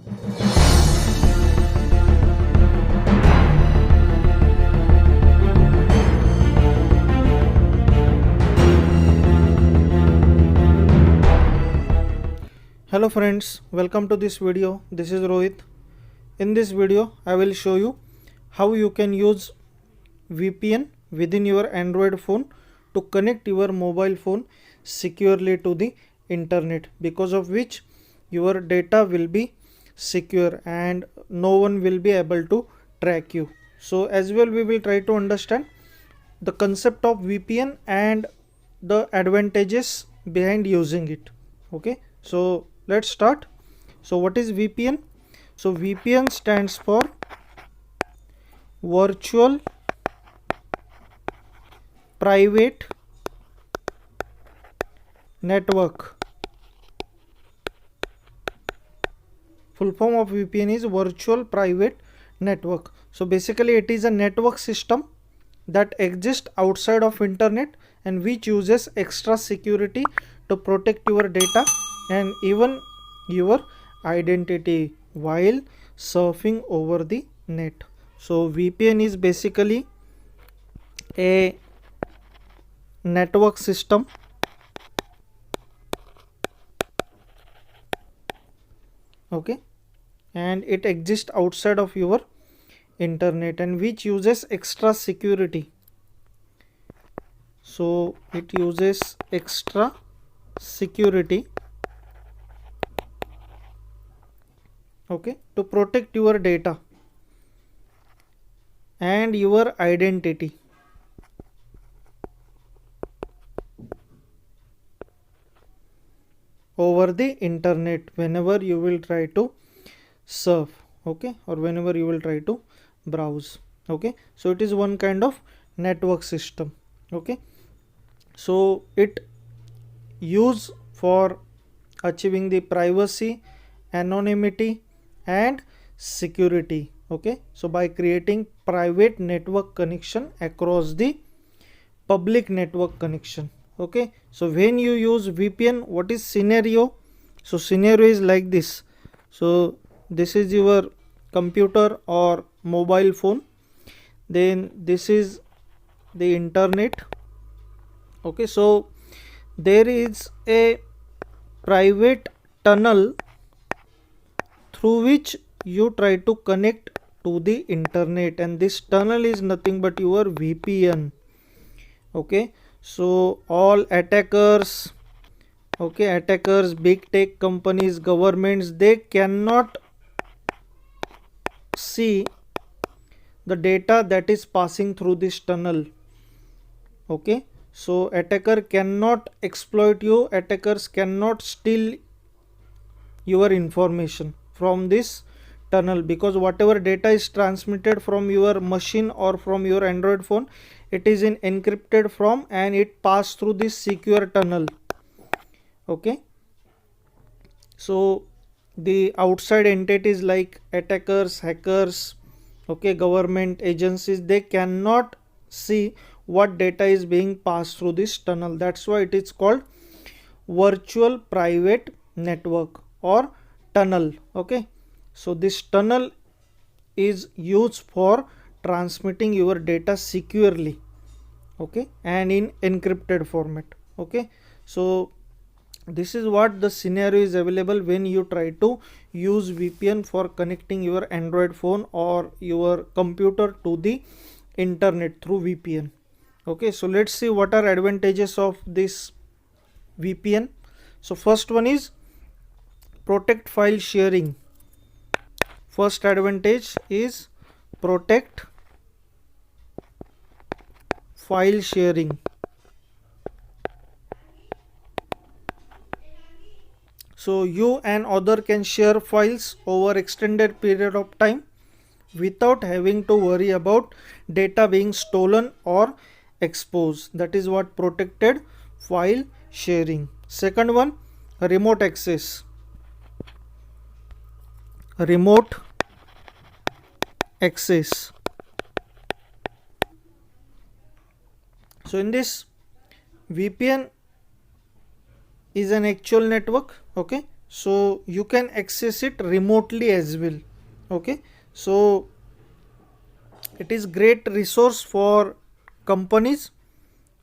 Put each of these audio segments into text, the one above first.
Hello friends, welcome to this video. This is Rohit. In this video, I will show you how you can use VPN within your Android phone to connect your mobile phone securely to the internet, because of which your data will be secure and no one will be able to track you. So as well, we will try to understand the concept of VPN and the advantages behind using it. Okay, so let's start. So what is VPN? So VPN stands for virtual private network. Full form of VPN is virtual private network. So basically it is a network system that exists outside of internet and which uses extra security to protect your data and even your identity while surfing over the net. So VPN is basically a network system okay, and it exists outside of your internet and which uses extra security. So it uses extra security okay, to protect your data and your identity. Over the internet whenever you will try to surf okay, or whenever you will try to browse okay. So it is one kind of network system okay. So it used for achieving the privacy, anonymity and security okay. So by creating private network connection across the public network connection okay. So when you use VPN, what is scenario? So scenario is like this. So this is your computer or mobile phone, then this is the internet okay. So there is a private tunnel through which you try to connect to the internet, and this tunnel is nothing but your VPN okay. So all attackers okay, attackers, big tech companies, governments, they cannot see the data that is passing through this tunnel okay. So attacker cannot exploit you, attackers cannot steal your information from this tunnel, because whatever data is transmitted from your machine or from your Android phone, it is in encrypted form and it pass through this secure tunnel okay. So the outside entities like attackers, hackers okay, government agencies, they cannot see what data is being passed through this tunnel. That's why it is called virtual private network or tunnel okay. So this tunnel is used for transmitting your data securely okay, and in encrypted format okay. So this is what the scenario is available when you try to use VPN for connecting your Android phone or your computer to the internet through VPN okay. So let's see what are advantages of this VPN. So first one is protect file sharing. First advantage is protect file sharing. So you and other can share files over extended period of time without having to worry about data being stolen or exposed. That is what protected file sharing. Second one, remote access. Remote access. So in this, VPN is an actual network okay. so you can access it remotely as well. Okay, so it is great resource for companies,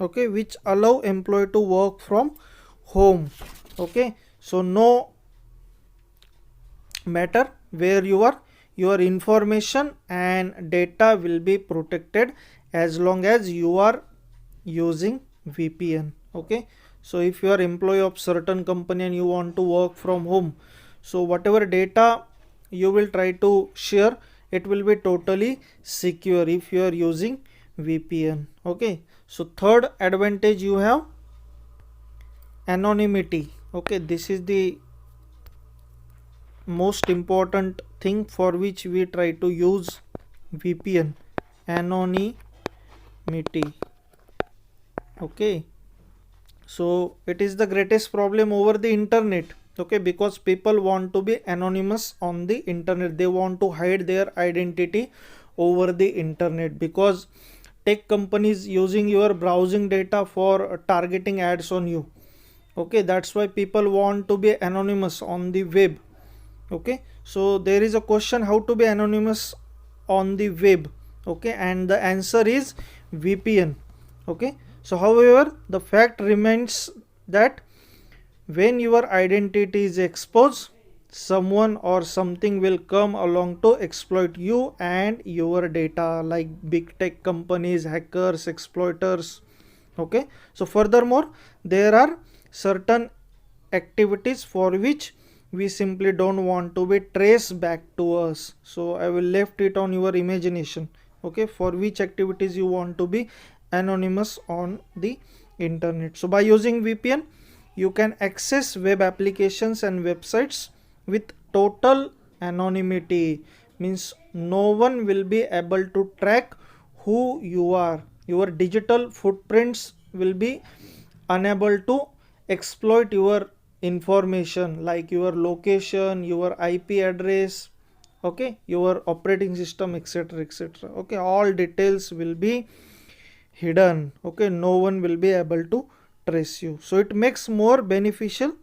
okay, which allow employee to work from home. Okay, so no matter where you are, your information and data will be protected as long as you are using VPN. Okay, so if you are employee of certain company and you want to work from home, so whatever data you will try to share, it will be totally secure if you are using VPN. Okay, so third advantage you have anonymity. Okay, this is the most important thing for which we try to use VPN, anonymity. Okay, so it is the greatest problem over the internet. Okay, because people want to be anonymous on the internet, they want to hide their identity over the internet, because tech companies using your browsing data for targeting ads on you. Okay, that's why people want to be anonymous on the web. Okay, so there is a question how to be anonymous on the web. Okay, and the answer is VPN. Okay, so however the fact remains that when your identity is exposed, someone or something will come along to exploit you and your data, like big tech companies, hackers, exploiters. Okay, so furthermore there are certain activities for which we simply don't want to be traced back to us, so I will left it on your imagination. Okay, for which activities you want to be anonymous on the internet. So by using VPN you can access web applications and websites with total anonymity, means no one will be able to track who you are. Your digital footprints will be unable to exploit your information, like your location, your IP address, okay, your operating system, etc, etc. Okay, all details will be hidden. Okay, no one will be able to trace you, so it makes more beneficial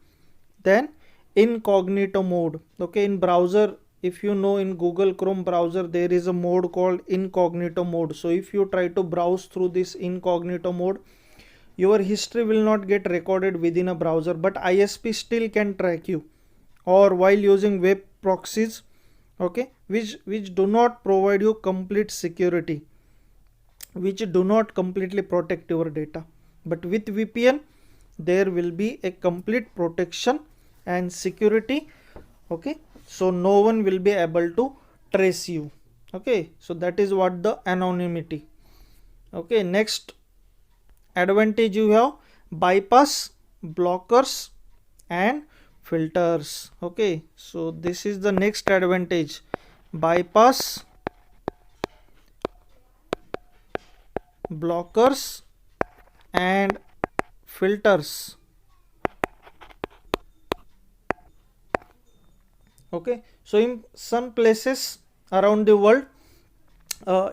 than incognito mode. Okay, in browser, if you know, in Google Chrome browser there is a mode called incognito mode. So if you try to browse through this incognito mode, your history will not get recorded within a browser, but ISP still can track you, or while using web proxies, okay, which do not provide you complete security, which do not completely protect your data. But with VPN there will be a complete protection and security. Okay, so no one will be able to trace you. Okay, so that is what the anonymity. Okay, next advantage you have bypass, blockers and filters. Okay, so this is the next advantage, bypass, blockers and filters. Okay, so in some places around the world,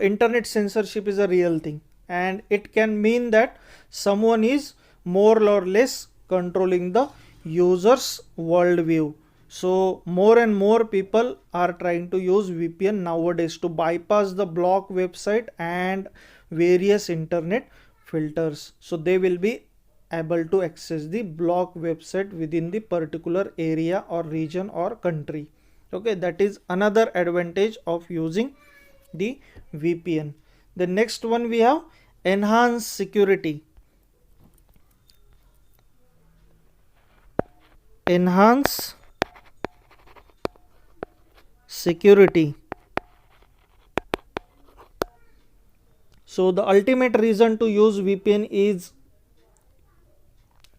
internet censorship is a real thing, and it can mean that someone is more or less controlling the user's worldview. So more and more people are trying to use VPN nowadays to bypass the block website and various internet filters, so they will be able to access the block website within the particular area or region or country. Okay, that is another advantage of using the VPN. The next one we have enhanced security. Enhance security. So the ultimate reason to use VPN is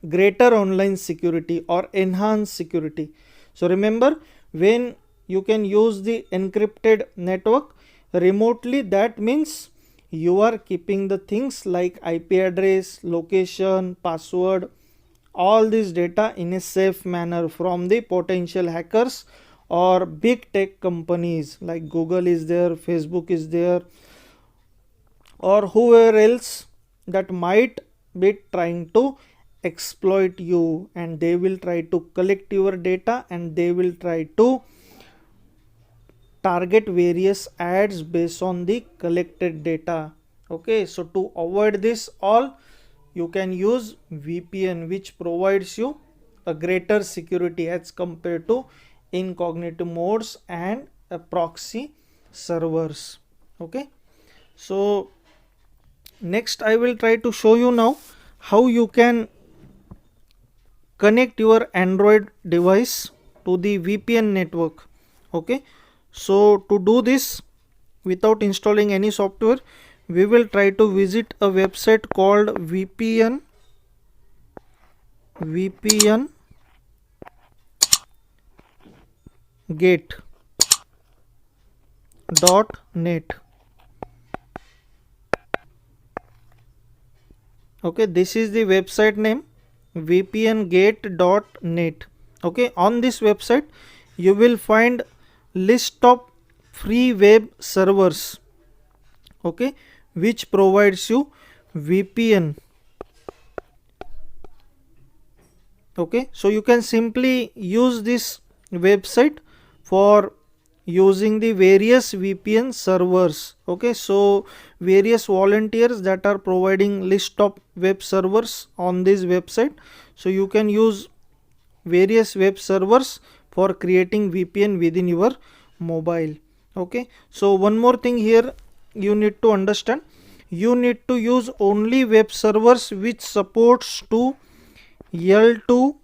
greater online security or enhanced security. So remember, when you can use the encrypted network remotely, that means you are keeping the things like IP address, location, password, all this data in a safe manner from the potential hackers or big tech companies like Google is there, Facebook is there, or whoever else that might be trying to exploit you, and they will try to collect your data, and they will try to target various ads based on the collected data. Okay, so to avoid this all, you can use VPN, which provides you a greater security as compared to incognito modes and proxy servers. Okay, so next I will try to show you now how you can connect your Android device to the VPN network. Okay, so to do this without installing any software, we will try to visit a website called vpngate.net. Okay, this is the website name, vpngate.net. Okay, on this website you will find list of free web servers, okay, which provides you VPN. Okay, so you can simply use this website for using the various VPN servers. Okay, so various volunteers that are providing list of web servers on this website, so you can use various web servers for creating VPN within your mobile. Okay, so one more thing here you need to understand, you need to use only web servers which supports to L2TP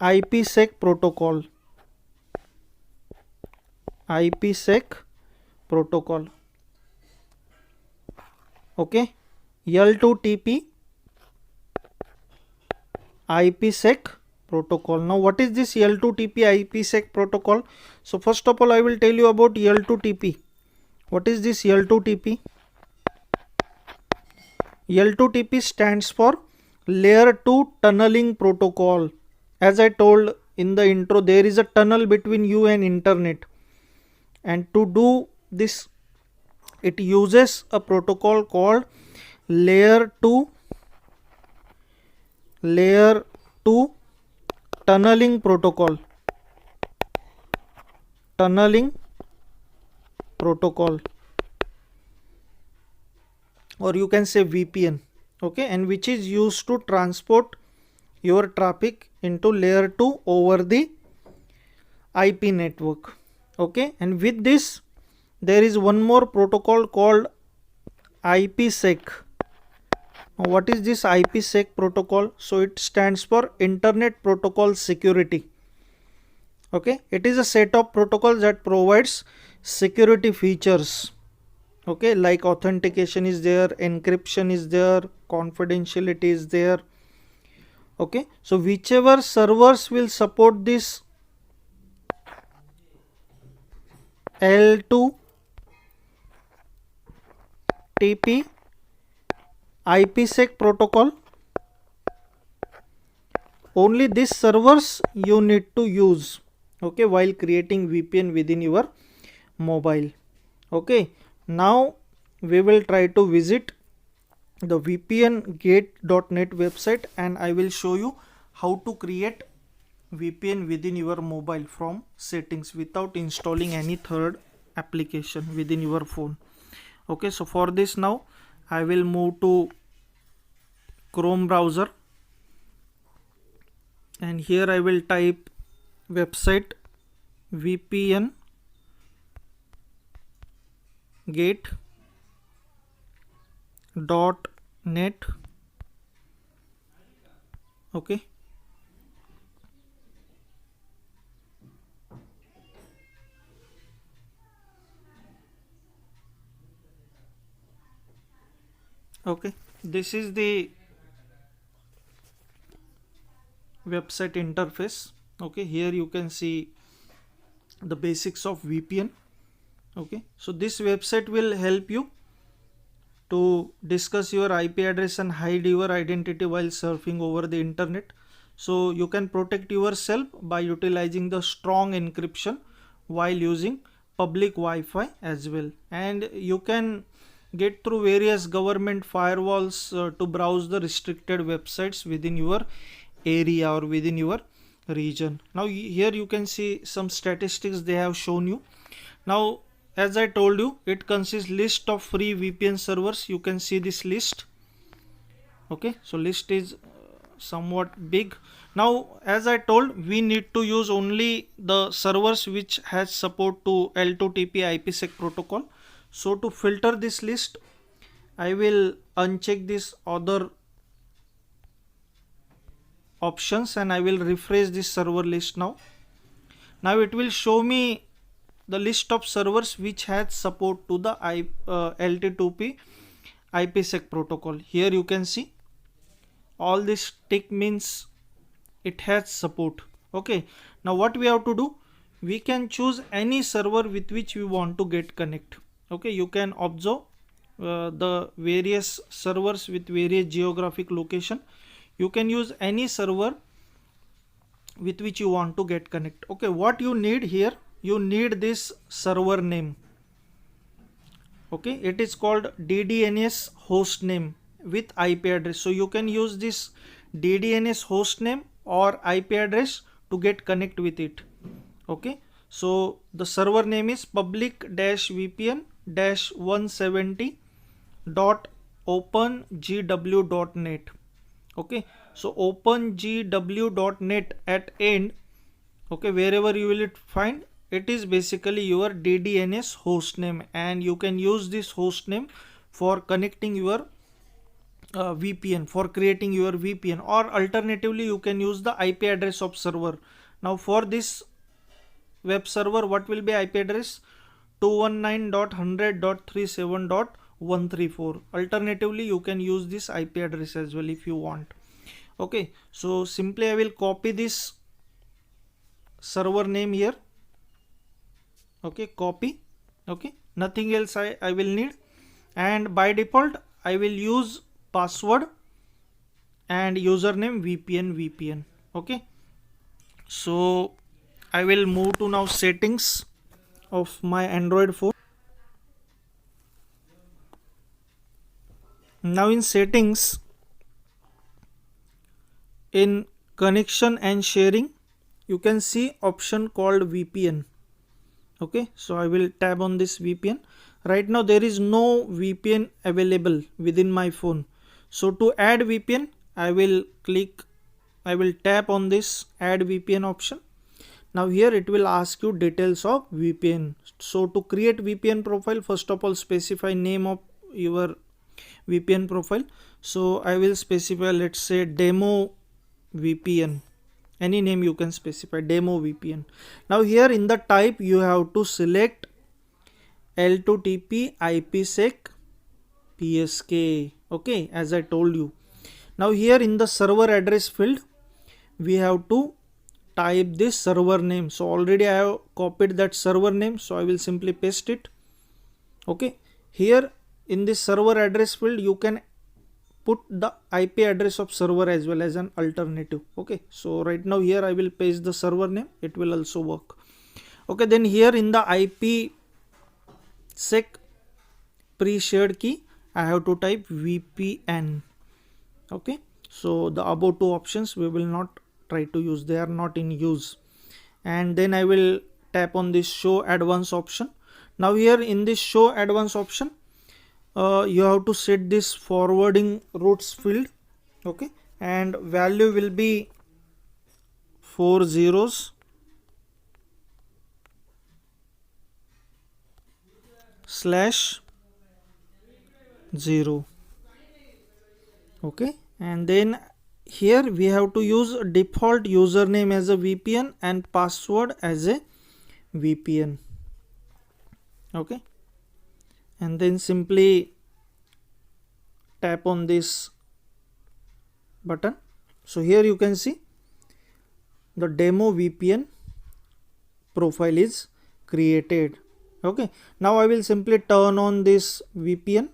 IPsec protocol. Okay, L2TP IPsec protocol. Now what is this L2TP IPsec protocol? So first of all I will tell you about L2TP. What is this L2TP? L2TP stands for layer 2 tunneling protocol. As I told in the intro, there is a tunnel between you and internet, and to do this it uses a protocol called layer 2 tunneling protocol. Or you can say VPN. Okay, and which is used to transport your traffic into layer 2 over the IP network. Okay, and with this there is one more protocol called IPsec. Now, what is this IPsec protocol? So it stands for Internet Protocol Security. Okay, it is a set of protocols that provides security features. Okay, like authentication is there, encryption is there, confidentiality is there. Okay, so whichever servers will support this L2TP IPsec protocol, only these servers you need to use, okay, while creating VPN within your mobile. Okay, now we will try to visit the vpngate.net website, and I will show you how to create VPN within your mobile from settings without installing any third application within your phone. Okay, so for this now I will move to Chrome browser, and here I will type website vpngate.net. Okay, okay, this is the website interface. Okay, here you can see the basics of VPN. Okay, so this website will help you to discuss your IP address and hide your identity while surfing over the internet. So you can protect yourself by utilizing the strong encryption while using public Wi-Fi as well, and you can get through various government firewalls to browse the restricted websites within your area or within your region. Now here you can see some statistics they have shown you. Now as I told you, it consists list of free VPN servers. You can see this list. Okay, so list is somewhat big. Now as I told, we need to use only the servers which has support to L2TP IPsec protocol. So to filter this list, I will uncheck this other options and I will refresh this server list now. Now it will show me the list of servers which has support to the L2TP IPsec protocol. Here you can see all this tick means it has support. Okay, now what we have to do, we can choose any server with which we want to get connect. Okay, you can observe the various servers with various geographic location. You can use any server with which you want to get connect. Okay, what you need here, you need this server name. Okay, it is called DDNS host name with IP address. So you can use this DDNS host name or IP address to get connect with it. Okay, so the server name is public-vpn-170.opengw.net. okay, so opengw.net at end, okay, wherever you will find, it is basically your DDNS host name, and you can use this host name for connecting your VPN, for creating your VPN, or alternatively you can use the IP address of server. Now for this web server, what will be IP address? 219.100.37.134. Alternatively you can use this IP address as well if you want. Okay, so simply I will copy this server name here. Okay, copy. Okay, nothing else I will need, and by default I will use password and username VPN. Okay, so I will move to now settings of my Android phone. Now in settings, in connection and sharing, you can see option called VPN. Okay, so I will tab on this VPN. Right now there is no VPN available within my phone. So to add VPN, I will tap on this add VPN option. Now here it will ask you details of VPN. So to create VPN profile, first of all specify name of your VPN profile. So I will specify, let's say, demo VPN. Any name you can specify, demo VPN. Now here in the type you have to select L2TP IPsec PSK. Okay, as I told you. Now here in the server address field, we have to type this server name. So already I have copied that server name, so I will simply paste it. Okay, here in this server address field you can put the IP address of server as well as an alternative. Okay, so right now here I will paste the server name, it will also work. Okay, then here in the IPsec pre-shared key, I have to type VPN. Okay, so the above two options we will not try to use, they are not in use. And then I will tap on this show advanced option. Now here in this show advanced option, you have to set this forwarding routes field. Okay, and value will be 4 zeros /0. Okay, and then here we have to use default username as a VPN and password as a VPN. Okay, and then simply tap on this button. So here you can see the demo VPN profile is created. Okay, now I will simply turn on this VPN.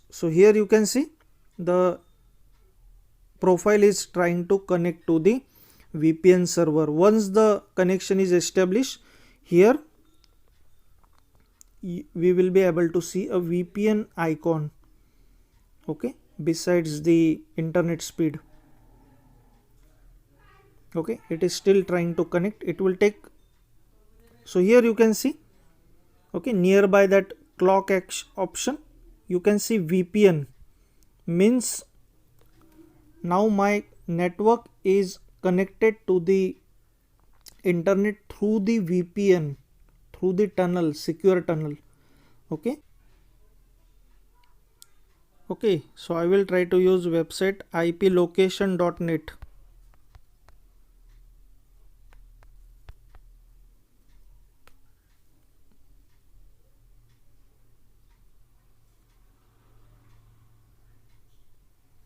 So here you can see the profile is trying to connect to the VPN server. Once the connection is established, here we will be able to see a VPN icon, okay, besides the internet speed. Okay, it is still trying to connect. It will take. So here you can see, okay, nearby that clock option you can see VPN, means now my network is connected to the internet through the VPN, through the tunnel, secure tunnel. Okay, so I will try to use website iplocation.net.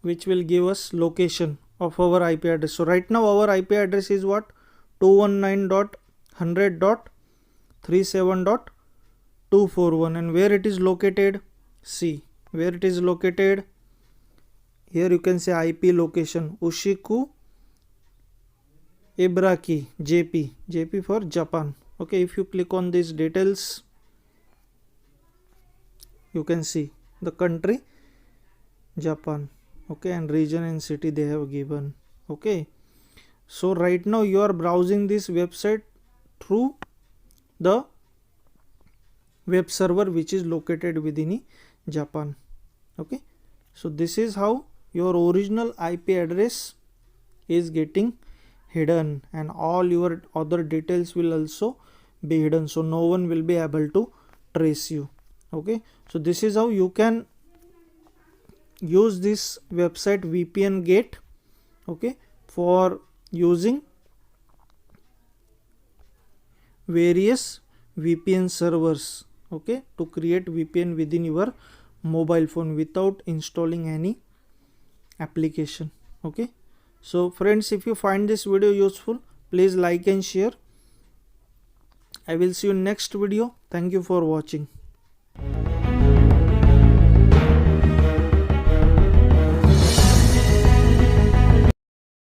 which will give us location of our IP address. So right now our IP address is what? 219.100.37.241, and where it is located? See where it is located. Here you can say IP location Ushiku Ibaraki JP for Japan. Okay, if you click on these details, you can see the country Japan, okay, and region and city they have given. Okay, so right now you are browsing this website through the web server which is located within Japan. Okay, so this is how your original IP address is getting hidden, and all your other details will also be hidden, so no one will be able to trace you. Okay, so this is how you can use this website VPN Gate, okay, for using various VPN servers, okay, to create VPN within your mobile phone without installing any application. Okay, so friends, if you find this video useful, please like and share. I will see you next video. Thank you for watching.